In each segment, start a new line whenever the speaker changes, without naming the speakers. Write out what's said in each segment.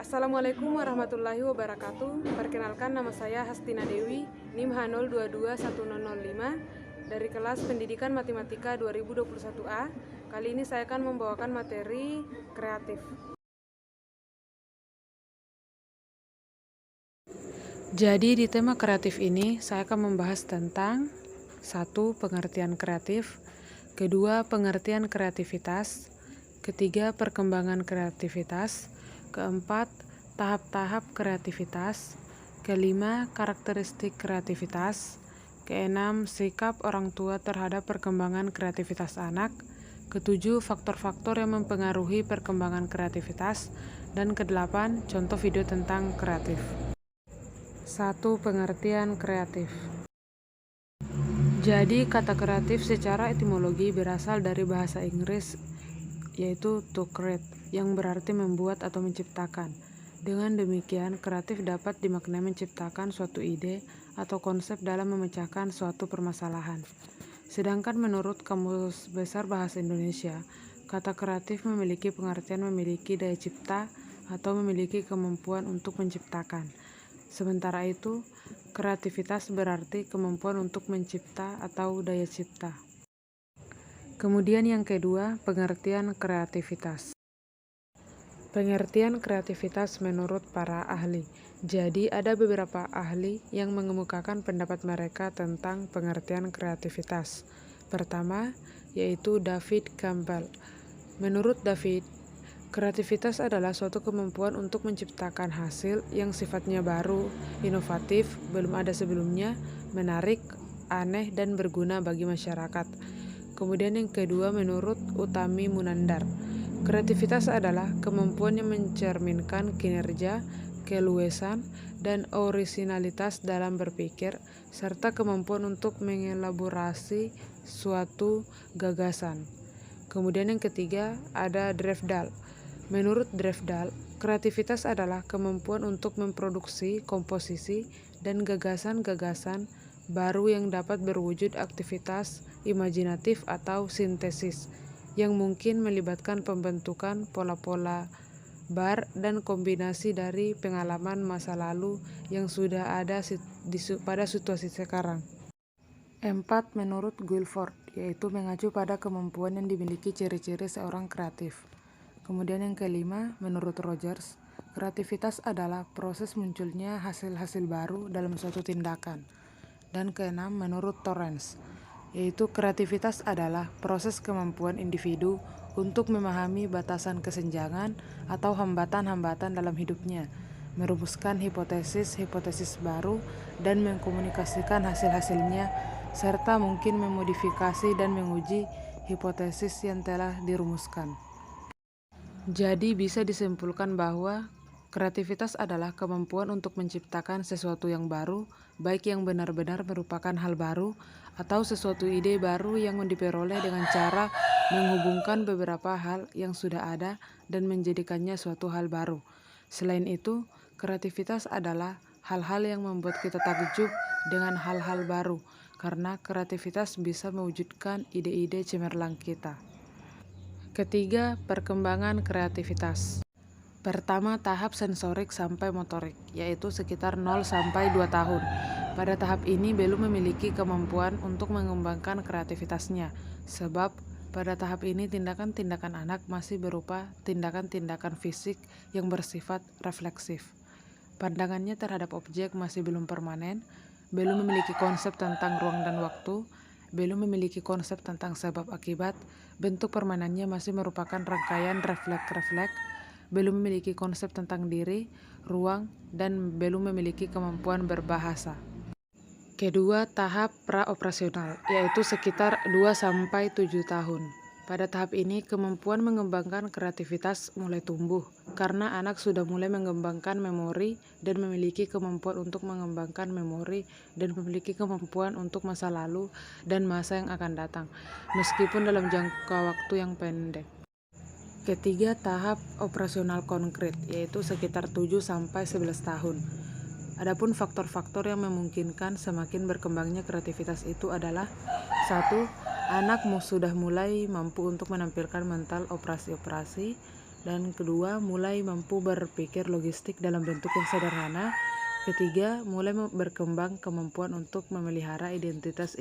Assalamualaikum warahmatullahi wabarakatuh. Perkenalkan, nama saya Hastina Dewi, NIM H022105 dari kelas Pendidikan Matematika 2021A. Kali ini saya akan membawakan materi kreatif. Jadi di tema kreatif ini saya akan membahas tentang 1. Pengertian kreatif, 2. Pengertian kreativitas, 3. Perkembangan kreativitas, 4. Tahap-tahap kreativitas, 5. Karakteristik kreativitas, 6. Sikap orang tua terhadap perkembangan kreativitas anak, 7. Faktor-faktor yang mempengaruhi perkembangan kreativitas, dan 8. Contoh video tentang kreatif. 1. Pengertian kreatif. Jadi kata kreatif secara etimologi berasal dari bahasa Inggris yaitu to create, yang berarti membuat atau menciptakan. Dengan demikian, kreatif dapat dimaknai menciptakan suatu ide atau konsep dalam memecahkan suatu permasalahan. Sedangkan menurut Kamus Besar Bahasa Indonesia, kata kreatif memiliki pengertian memiliki daya cipta atau memiliki kemampuan untuk menciptakan. Sementara itu, kreativitas berarti kemampuan untuk mencipta atau daya cipta. Kemudian yang kedua, pengertian kreativitas. Pengertian kreativitas menurut para ahli. Jadi ada beberapa ahli yang mengemukakan pendapat mereka tentang pengertian kreativitas. Pertama, yaitu David Campbell. Menurut David, kreativitas adalah suatu kemampuan untuk menciptakan hasil yang sifatnya baru, inovatif, belum ada sebelumnya, menarik, aneh, dan berguna bagi masyarakat. Kemudian yang kedua menurut Utami Munandar, kreativitas adalah kemampuan yang mencerminkan kinerja, keluasan, dan orisinalitas dalam berpikir, serta kemampuan untuk mengelaborasi suatu gagasan. Kemudian yang ketiga ada Drevdahl. Menurut Drevdahl, kreativitas adalah kemampuan untuk memproduksi komposisi dan gagasan-gagasan baru yang dapat berwujud aktivitas imajinatif atau sintesis, yang mungkin melibatkan pembentukan pola-pola bar dan kombinasi dari pengalaman masa lalu yang sudah ada pada situasi sekarang. 4. Menurut Guilford, yaitu mengacu pada kemampuan yang dimiliki ciri-ciri seorang kreatif. Kemudian yang kelima, menurut Rogers, kreativitas adalah proses munculnya hasil-hasil baru dalam suatu tindakan. Dan keenam, menurut Torrance, yaitu kreativitas adalah proses kemampuan individu untuk memahami batasan kesenjangan atau hambatan-hambatan dalam hidupnya, merumuskan hipotesis-hipotesis baru dan mengkomunikasikan hasil-hasilnya, serta mungkin memodifikasi dan menguji hipotesis yang telah dirumuskan. Jadi bisa disimpulkan bahwa kreativitas adalah kemampuan untuk menciptakan sesuatu yang baru, baik yang benar-benar merupakan hal baru atau sesuatu ide baru yang diperoleh dengan cara menghubungkan beberapa hal yang sudah ada dan menjadikannya suatu hal baru. Selain itu, kreativitas adalah hal-hal yang membuat kita takjub dengan hal-hal baru, karena kreativitas bisa mewujudkan ide-ide cemerlang kita. Ketiga, perkembangan kreativitas. Pertama, tahap sensorik sampai motorik, yaitu sekitar 0 sampai 2 tahun. Pada tahap ini belum memiliki kemampuan untuk mengembangkan kreativitasnya, sebab pada tahap ini tindakan-tindakan anak masih berupa tindakan-tindakan fisik yang bersifat refleksif. Pandangannya terhadap objek masih belum permanen, belum memiliki konsep tentang ruang dan waktu, belum memiliki konsep tentang sebab akibat, bentuk permainannya masih merupakan rangkaian refleks-refleks, belum memiliki konsep tentang diri, ruang, dan belum memiliki kemampuan berbahasa. Kedua, tahap praoperasional, yaitu sekitar 2-7 tahun. Pada tahap ini, kemampuan mengembangkan kreativitas mulai tumbuh, karena anak sudah mulai mengembangkan memori dan memiliki kemampuan untuk mengembangkan memori dan memiliki kemampuan untuk masa lalu dan masa yang akan datang, meskipun dalam jangka waktu yang pendek. Ketiga, tahap operasional konkret, yaitu sekitar 7-11 tahun. Adapun faktor-faktor yang memungkinkan semakin berkembangnya kreativitas itu adalah 1. Anak sudah mulai mampu untuk menampilkan mental operasi-operasi. Dan kedua, mulai mampu berpikir logistik dalam bentuk yang sederhana. Ketiga, mulai berkembang kemampuan untuk memelihara identitas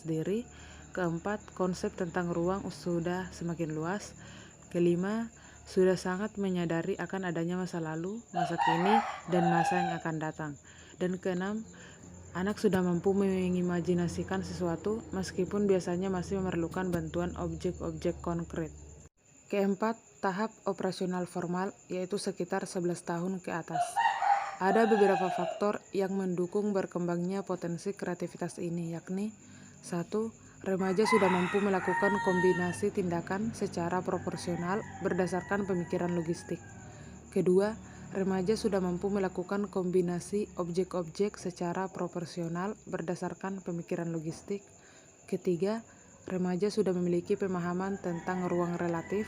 diri. Keempat, konsep tentang ruang sudah semakin luas. Kelima, sudah sangat menyadari akan adanya masa lalu, masa kini, dan masa yang akan datang. Dan keenam, anak sudah mampu mengimajinasikan sesuatu meskipun biasanya masih memerlukan bantuan objek-objek konkret. Keempat, tahap operasional formal, yaitu sekitar 11 tahun ke atas. Ada beberapa faktor yang mendukung berkembangnya potensi kreativitas ini, yakni 1. Remaja sudah mampu melakukan kombinasi tindakan secara proporsional berdasarkan pemikiran logistik. Kedua, remaja sudah mampu melakukan kombinasi objek-objek secara proporsional berdasarkan pemikiran logistik. Ketiga, remaja sudah memiliki pemahaman tentang ruang relatif.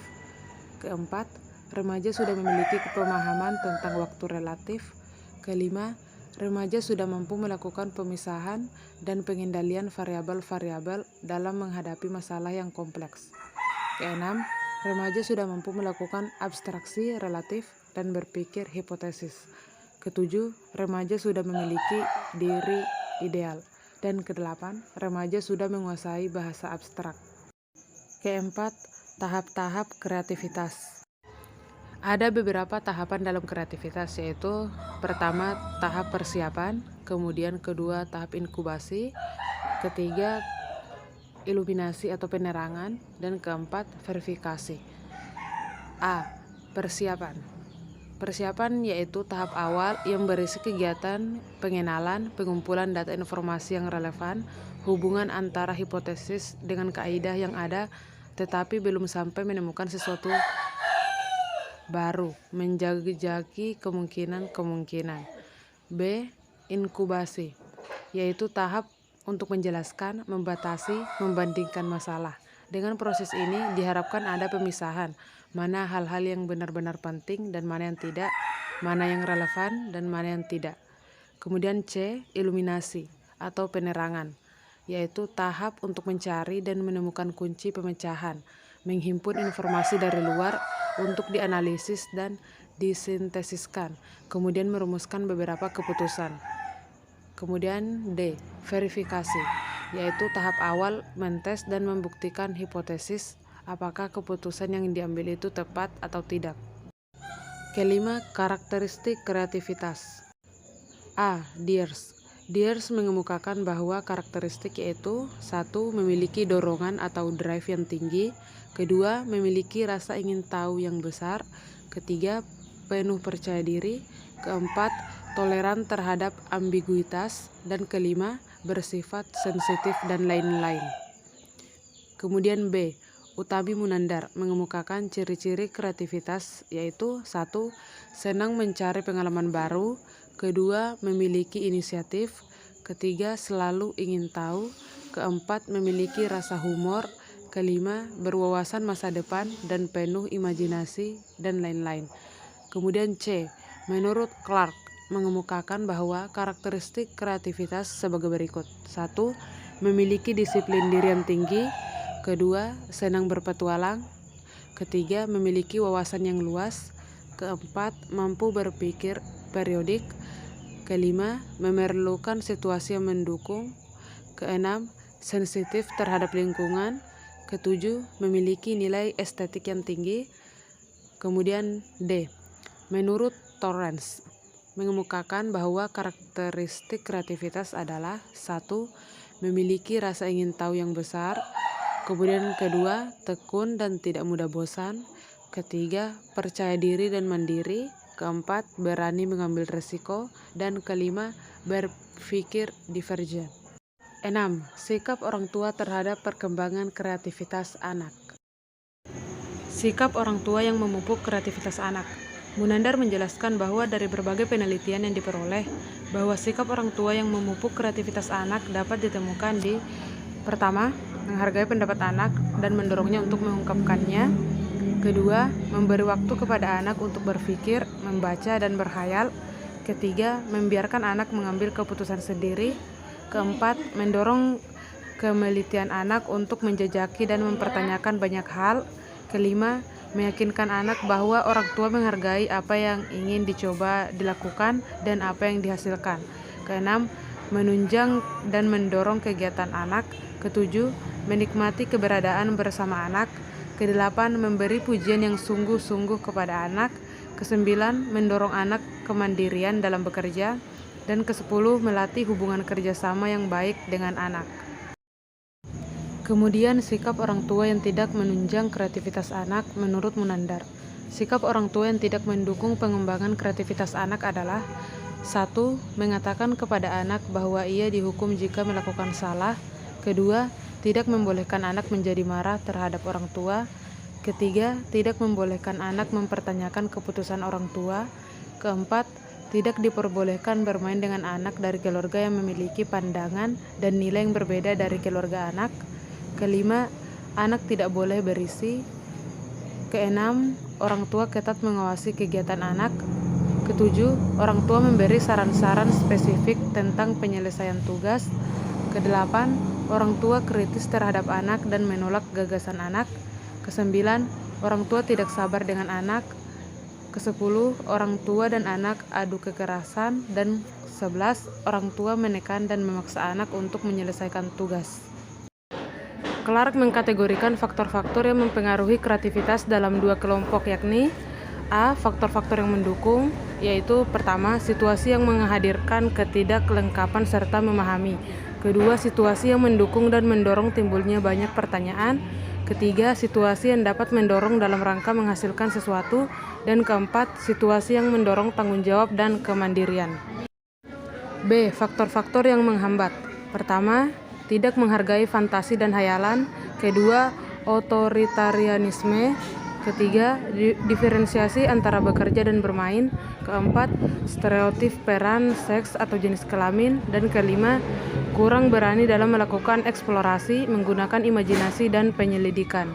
Keempat, remaja sudah memiliki pemahaman tentang waktu relatif. Kelima, remaja sudah mampu melakukan pemisahan dan pengendalian variabel-variabel dalam menghadapi masalah yang kompleks. Keenam, remaja sudah mampu melakukan abstraksi relatif dan berpikir hipotesis. Ketujuh, remaja sudah memiliki diri ideal. Dan kedelapan, remaja sudah menguasai bahasa abstrak. Keempat, tahap-tahap kreativitas. Ada beberapa tahapan dalam kreativitas, yaitu pertama, tahap persiapan, kemudian kedua, tahap inkubasi, ketiga, iluminasi atau penerangan, dan keempat, verifikasi. A. Persiapan. Persiapan yaitu tahap awal yang berisi kegiatan pengenalan, pengumpulan data informasi yang relevan, hubungan antara hipotesis dengan kaidah yang ada, tetapi belum sampai menemukan sesuatu baru, menjajaki kemungkinan-kemungkinan. B. Inkubasi, yaitu tahap untuk menjelaskan, membatasi, membandingkan masalah. Dengan proses ini diharapkan ada pemisahan, mana hal-hal yang benar-benar penting dan mana yang tidak, mana yang relevan dan mana yang tidak. Kemudian C. Iluminasi atau penerangan, yaitu tahap untuk mencari dan menemukan kunci pemecahan, menghimpun informasi dari luar untuk dianalisis dan disintesiskan, kemudian merumuskan beberapa keputusan. Kemudian D. Verifikasi, yaitu tahap awal mentes dan membuktikan hipotesis apakah keputusan yang diambil itu tepat atau tidak. Kelima, karakteristik kreativitas. A. Diers. Diers mengemukakan bahwa karakteristik yaitu 1. Memiliki dorongan atau drive yang tinggi. Kedua, memiliki rasa ingin tahu yang besar. Ketiga, penuh percaya diri. Keempat, toleran terhadap ambiguitas. Dan kelima, bersifat sensitif dan lain-lain. Kemudian B. Utami Munandar mengemukakan ciri-ciri kreativitas yaitu 1. Senang mencari pengalaman baru. Kedua, memiliki inisiatif. Ketiga, selalu ingin tahu. Keempat, memiliki rasa humor. Kelima, berwawasan masa depan dan penuh imajinasi dan lain-lain. Kemudian C. Menurut Clark mengemukakan bahwa karakteristik kreativitas sebagai berikut. 1. Memiliki disiplin diri yang tinggi. Kedua, senang berpetualang. Ketiga, memiliki wawasan yang luas. Keempat, mampu berpikir periodik. Kelima, memerlukan situasi yang mendukung. Keenam, sensitif terhadap lingkungan. Ketujuh, memiliki nilai estetik yang tinggi. Kemudian D. Menurut Torrance mengemukakan bahwa karakteristik kreativitas adalah 1. Memiliki rasa ingin tahu yang besar. Kemudian kedua, tekun dan tidak mudah bosan. Ketiga, percaya diri dan mandiri. Keempat, berani mengambil resiko. Dan kelima, berpikir divergen. 6. Sikap orang tua terhadap perkembangan kreativitas anak. Sikap orang tua yang memupuk kreativitas anak. Munandar menjelaskan bahwa dari berbagai penelitian yang diperoleh, bahwa sikap orang tua yang memupuk kreativitas anak dapat ditemukan di pertama, menghargai pendapat anak dan mendorongnya untuk mengungkapkannya. Kedua, memberi waktu kepada anak untuk berpikir, membaca, dan berkhayal. Ketiga, membiarkan anak mengambil keputusan sendiri. Keempat, mendorong kemelitian anak untuk menjajaki dan mempertanyakan banyak hal. Kelima, meyakinkan anak bahwa orang tua menghargai apa yang ingin dicoba dilakukan dan apa yang dihasilkan. Keenam, menunjang dan mendorong kegiatan anak. Ketujuh, menikmati keberadaan bersama anak. Kedelapan, memberi pujian yang sungguh-sungguh kepada anak. Kesembilan, mendorong anak kemandirian dalam bekerja. Dan kesepuluh, melatih hubungan kerjasama yang baik dengan anak. Kemudian, sikap orang tua yang tidak menunjang kreativitas anak menurut Munandar. Sikap orang tua yang tidak mendukung pengembangan kreativitas anak adalah: 1. Mengatakan kepada anak bahwa ia dihukum jika melakukan salah. Kedua, tidak membolehkan anak menjadi marah terhadap orang tua. Ketiga, tidak membolehkan anak mempertanyakan keputusan orang tua. Keempat, tidak diperbolehkan bermain dengan anak dari keluarga yang memiliki pandangan dan nilai yang berbeda dari keluarga anak. Kelima, anak tidak boleh berisi. Keenam, orang tua ketat mengawasi kegiatan anak. Ketujuh, orang tua memberi saran-saran spesifik tentang penyelesaian tugas. Kedelapan, orang tua kritis terhadap anak dan menolak gagasan anak. Kesembilan, orang tua tidak sabar dengan anak. Kesepuluh, orang tua dan anak adu kekerasan. Dan 11, orang tua menekan dan memaksa anak untuk menyelesaikan tugas. Clark mengkategorikan faktor-faktor yang mempengaruhi kreativitas dalam dua kelompok, yakni A. Faktor-faktor yang mendukung, yaitu pertama, situasi yang menghadirkan ketidaklengkapan serta memahami. Kedua, situasi yang mendukung dan mendorong timbulnya banyak pertanyaan. Ketiga, situasi yang dapat mendorong dalam rangka menghasilkan sesuatu. Dan keempat, situasi yang mendorong tanggung jawab dan kemandirian. B. Faktor-faktor yang menghambat. Pertama, tidak menghargai fantasi dan hayalan. Kedua, otoritarianisme. Ketiga, diferensiasi antara bekerja dan bermain. Keempat, stereotip peran, seks atau jenis kelamin. Dan kelima, kurang berani dalam melakukan eksplorasi, menggunakan imajinasi dan penyelidikan.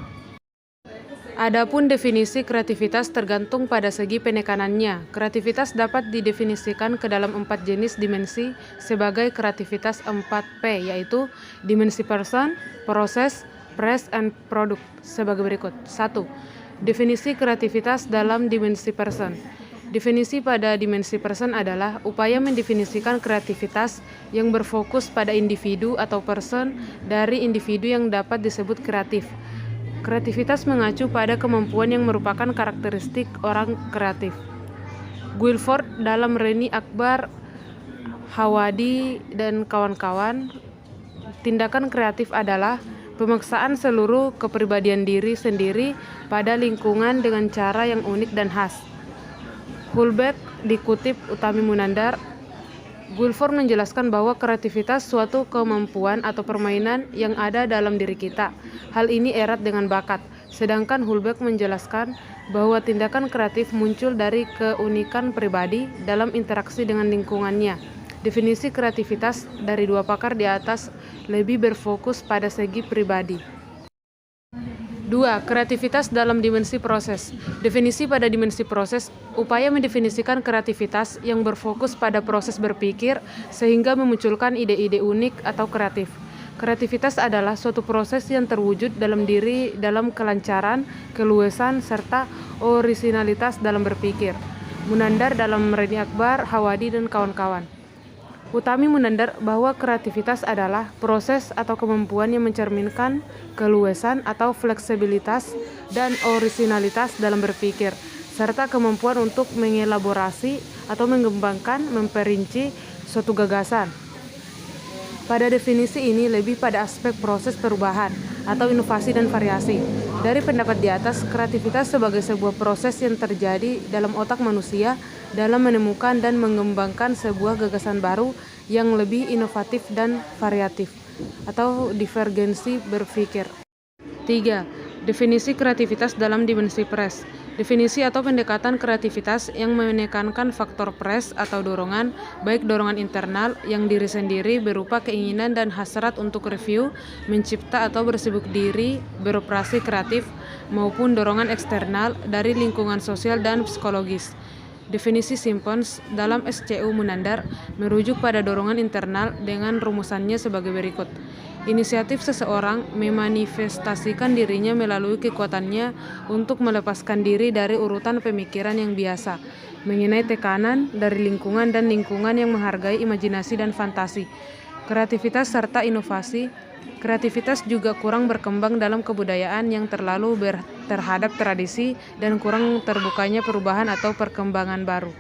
Adapun definisi kreativitas tergantung pada segi penekanannya. Kreativitas dapat didefinisikan ke dalam 4 jenis dimensi sebagai kreativitas 4P, yaitu dimensi person, proses, press, and product sebagai berikut. 1. Definisi kreativitas dalam dimensi person. Definisi pada dimensi person adalah upaya mendefinisikan kreativitas yang berfokus pada individu atau person dari individu yang dapat disebut kreatif. Kreativitas mengacu pada kemampuan yang merupakan karakteristik orang kreatif. Guilford dalam Reni Akbar, Hawadi, dan kawan-kawan, tindakan kreatif adalah pemaksaan seluruh kepribadian diri sendiri pada lingkungan dengan cara yang unik dan khas. Hulbeck dikutip Utami Munandar. Guilford menjelaskan bahwa kreativitas suatu kemampuan atau permainan yang ada dalam diri kita. Hal ini erat dengan bakat. Sedangkan Hulbeck menjelaskan bahwa tindakan kreatif muncul dari keunikan pribadi dalam interaksi dengan lingkungannya. Definisi kreativitas dari dua pakar di atas lebih berfokus pada segi pribadi. 2. Kreativitas dalam dimensi proses. Definisi pada dimensi proses, upaya mendefinisikan kreativitas yang berfokus pada proses berpikir sehingga memunculkan ide-ide unik atau kreatif. Kreativitas adalah suatu proses yang terwujud dalam diri dalam kelancaran, keluasan, serta orisinalitas dalam berpikir. Munandar dalam Reni Akbar, Hawadi, dan kawan-kawan. Utami Munandar bahwa kreativitas adalah proses atau kemampuan yang mencerminkan keluasan atau fleksibilitas dan orisinalitas dalam berpikir, serta kemampuan untuk mengelaborasi atau mengembangkan, memperinci suatu gagasan. Pada definisi ini lebih pada aspek proses perubahan atau inovasi dan variasi. Dari pendapat di atas, kreativitas sebagai sebuah proses yang terjadi dalam otak manusia dalam menemukan dan mengembangkan sebuah gagasan baru yang lebih inovatif dan variatif, atau divergensi berpikir. 3. Definisi kreativitas dalam dimensi press. Definisi atau pendekatan kreativitas yang menekankan faktor press atau dorongan, baik dorongan internal yang diri sendiri berupa keinginan dan hasrat untuk review, mencipta atau bersibuk diri, beroperasi kreatif, maupun dorongan eksternal dari lingkungan sosial dan psikologis. Definisi Simpons dalam SCU Munandar merujuk pada dorongan internal dengan rumusannya sebagai berikut. Inisiatif seseorang memanifestasikan dirinya melalui kekuatannya untuk melepaskan diri dari urutan pemikiran yang biasa, mengenai tekanan dari lingkungan dan lingkungan yang menghargai imajinasi dan fantasi, kreativitas serta inovasi. Kreativitas juga kurang berkembang dalam kebudayaan yang terlalu terhadap tradisi dan kurang terbukanya perubahan atau perkembangan baru.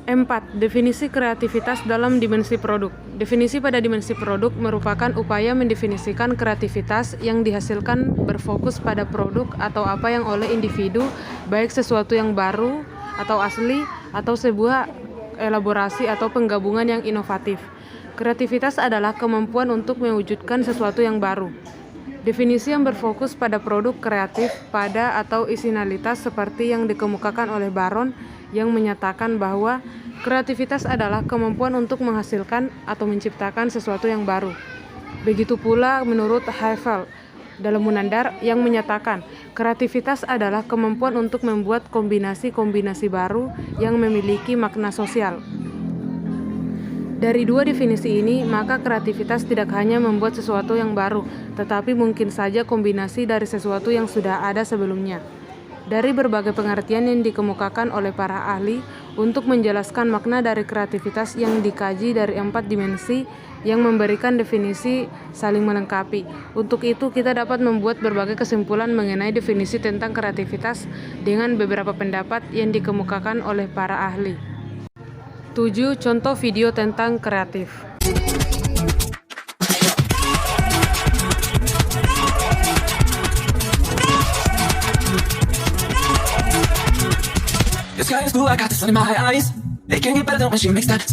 4. Definisi kreativitas dalam dimensi produk. Definisi pada dimensi produk merupakan upaya mendefinisikan kreativitas yang dihasilkan berfokus pada produk atau apa yang oleh individu, baik sesuatu yang baru atau asli atau sebuah elaborasi atau penggabungan yang inovatif. Kreativitas adalah kemampuan untuk mewujudkan sesuatu yang baru. Definisi yang berfokus pada produk kreatif pada atau isinalitas seperti yang dikemukakan oleh Baron yang menyatakan bahwa kreativitas adalah kemampuan untuk menghasilkan atau menciptakan sesuatu yang baru. Begitu pula menurut Havel dalam Munandar yang menyatakan kreativitas adalah kemampuan untuk membuat kombinasi-kombinasi baru yang memiliki makna sosial. Dari dua definisi ini, maka kreativitas tidak hanya membuat sesuatu yang baru, tetapi mungkin saja kombinasi dari sesuatu yang sudah ada sebelumnya. Dari berbagai pengertian yang dikemukakan oleh para ahli untuk menjelaskan makna dari kreativitas yang dikaji dari 4 dimensi yang memberikan definisi saling melengkapi. Untuk itu, kita dapat membuat berbagai kesimpulan mengenai definisi tentang kreativitas dengan beberapa pendapat yang dikemukakan oleh para ahli. 7. Contoh video tentang kreatif.
The sky is blue, I got the sun in my eyes. It can't get better than when she makes that